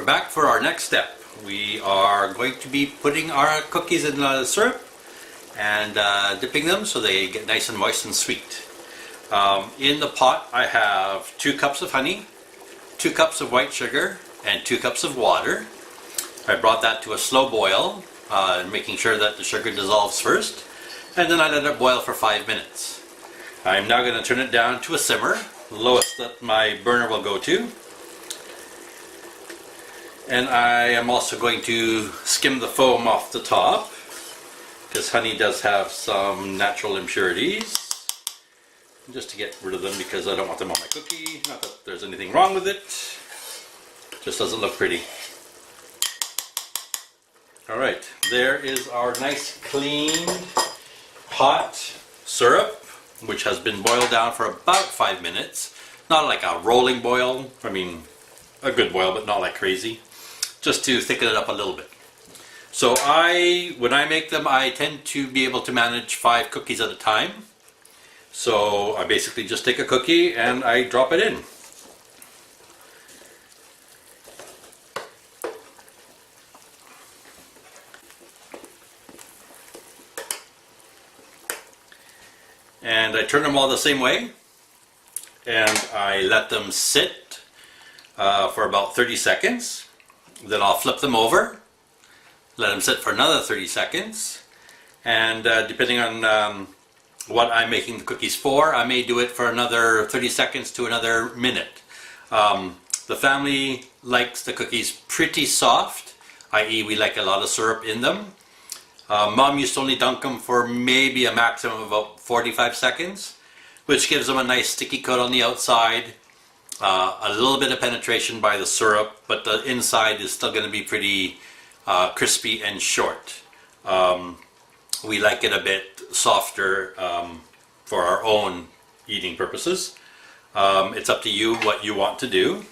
back for our next step. We are going to be putting our cookies in the syrup and dipping them so they get nice and moist and sweet. In the pot I have 2 cups of honey, 2 cups of white sugar, and 2 cups of water. I brought that to a slow boil, making sure that the sugar dissolves first, and then I let it boil for 5 minutes. I'm now going to turn it down to a simmer, the lowest that my burner will go to. And I am also going to skim the foam off the top, because honey does have some natural impurities. Just to get rid of them because I don't want them on my cookie. Not that there's anything wrong with it. Just doesn't look pretty. Alright, there is our nice clean hot syrup, which has been boiled down for about 5 minutes. Not like a rolling boil, I mean a good boil, but not like crazy. Just to thicken it up a little bit. So when I make them, I tend to be able to manage 5 cookies at a time. So I basically just take a cookie and I drop it in. And I turn them all the same way, and I let them sit for about 30 seconds. Then I'll flip them over, let them sit for another 30 seconds, and depending on what I'm making the cookies for, I may do it for another 30 seconds to another minute. The family likes the cookies pretty soft, i.e. we like a lot of syrup in them. Mom used to only dunk them for maybe a maximum of about 45 seconds, which gives them a nice sticky coat on the outside, a little bit of penetration by the syrup, but the inside is still going to be pretty crispy and short. We like it a bit softer for our own eating purposes. It's up to you what you want to do.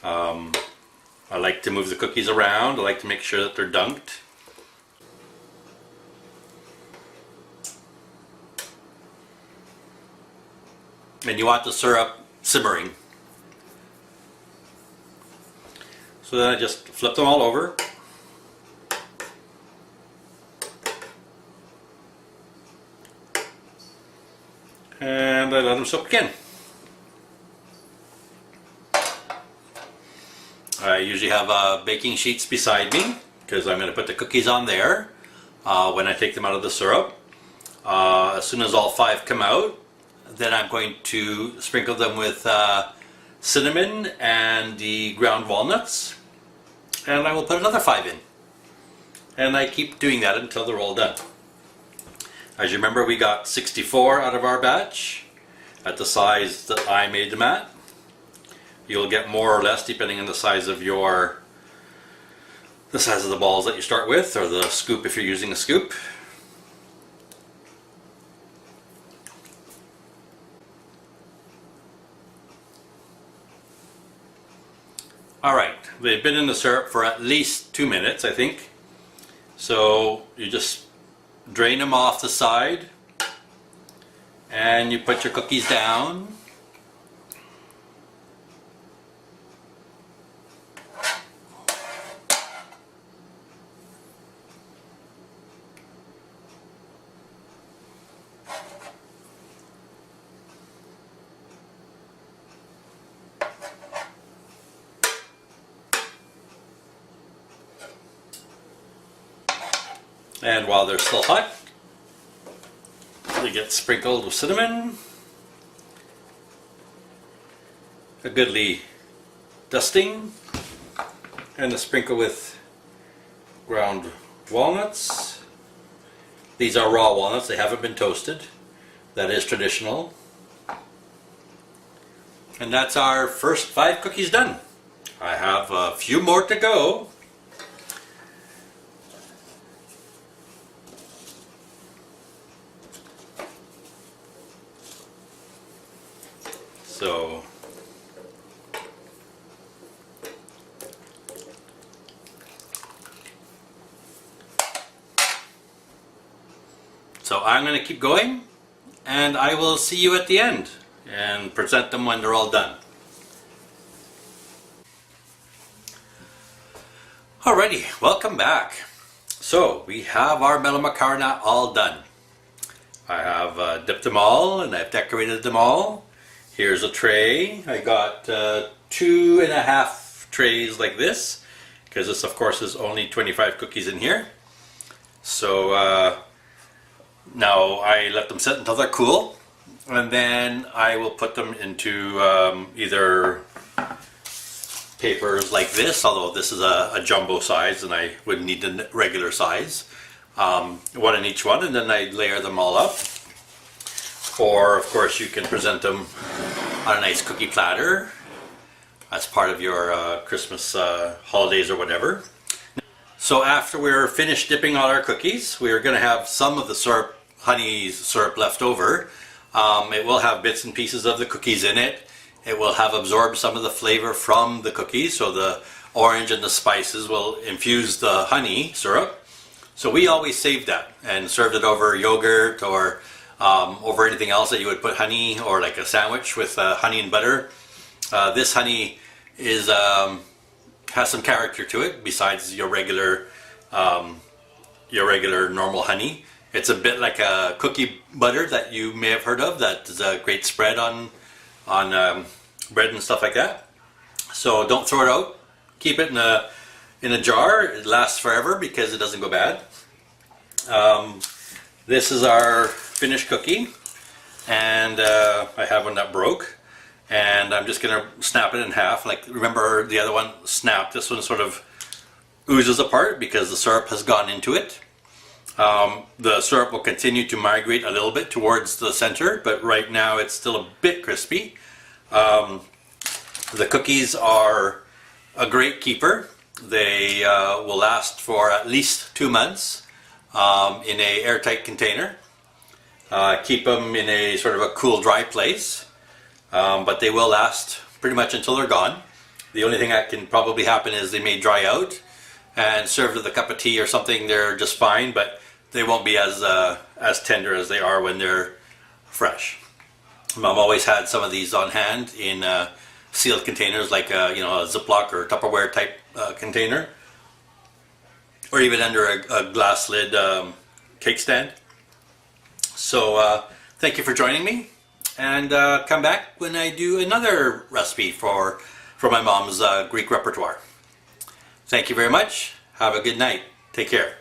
I like to move the cookies around. I like to make sure that they're dunked. And you want the syrup simmering. So then I just flip them all over. And I let them soak again. I usually have baking sheets beside me because I'm going to put the cookies on there when I take them out of the syrup. As soon as all 5 come out, then I'm going to sprinkle them with cinnamon and the ground walnuts, and I will put another 5 in. And I keep doing that until they're all done. As you remember, we got 64 out of our batch at the size that I made them at. You'll get more or less depending on the size of the size of the balls that you start with, or the scoop if you're using a scoop. Alright, they've been in the syrup for at least 2 minutes, I think. So you just drain them off the side and you put your cookies down. And while they're still hot, they get sprinkled with cinnamon, a goodly dusting, and a sprinkle with ground walnuts. These are raw walnuts, they haven't been toasted. That is traditional. And that's our first 5 cookies done. I have a few more to go. So I'm going to keep going, and I will see you at the end and present them when they're all done. Alrighty, welcome back. So we have our Melomakarona all done. I have dipped them all and I've decorated them all. Here's a tray. I got 2.5 trays like this, because this of course is only 25 cookies in here. So now I let them sit until they're cool, and then I will put them into either papers like this, although this is a jumbo size and I would need a regular size, one in each one, and then I layer them all up. Or of course you can present them on a nice cookie platter as part of your Christmas holidays or whatever. So after we're finished dipping all our cookies, we're going to have some of the syrup, honey syrup left over. It will have bits and pieces of the cookies in it. It will have absorbed some of the flavor from the cookies, so the orange and the spices will infuse the honey syrup. So we always saved that and served it over yogurt or over anything else that you would put honey, or like a sandwich with honey and butter. This honey is has some character to it besides your regular normal honey. It's a bit like a cookie butter that you may have heard of. That is a great spread on bread and stuff like that. So don't throw it out. Keep it in a jar. It lasts forever because it doesn't go bad. This is our finished cookie, and I have one that broke, and I'm just gonna snap it in half. Like, remember the other one snapped? This one sort of oozes apart because the syrup has gone into it. The syrup will continue to migrate a little bit towards the center, but right now it's still a bit crispy. The cookies are a great keeper. They will last for at least 2 months in a airtight container. Keep them in a sort of a cool, dry place, but they will last pretty much until they're gone. The only thing that can probably happen is they may dry out, and served with a cup of tea or something, they're just fine, but they won't be as tender as they are when they're fresh. Mom always had some of these on hand in sealed containers, like a Ziploc or Tupperware type container, or even under a glass lid cake stand. So thank you for joining me, and come back when I do another recipe for my mom's Greek repertoire. Thank you very much. Have a good night. Take care.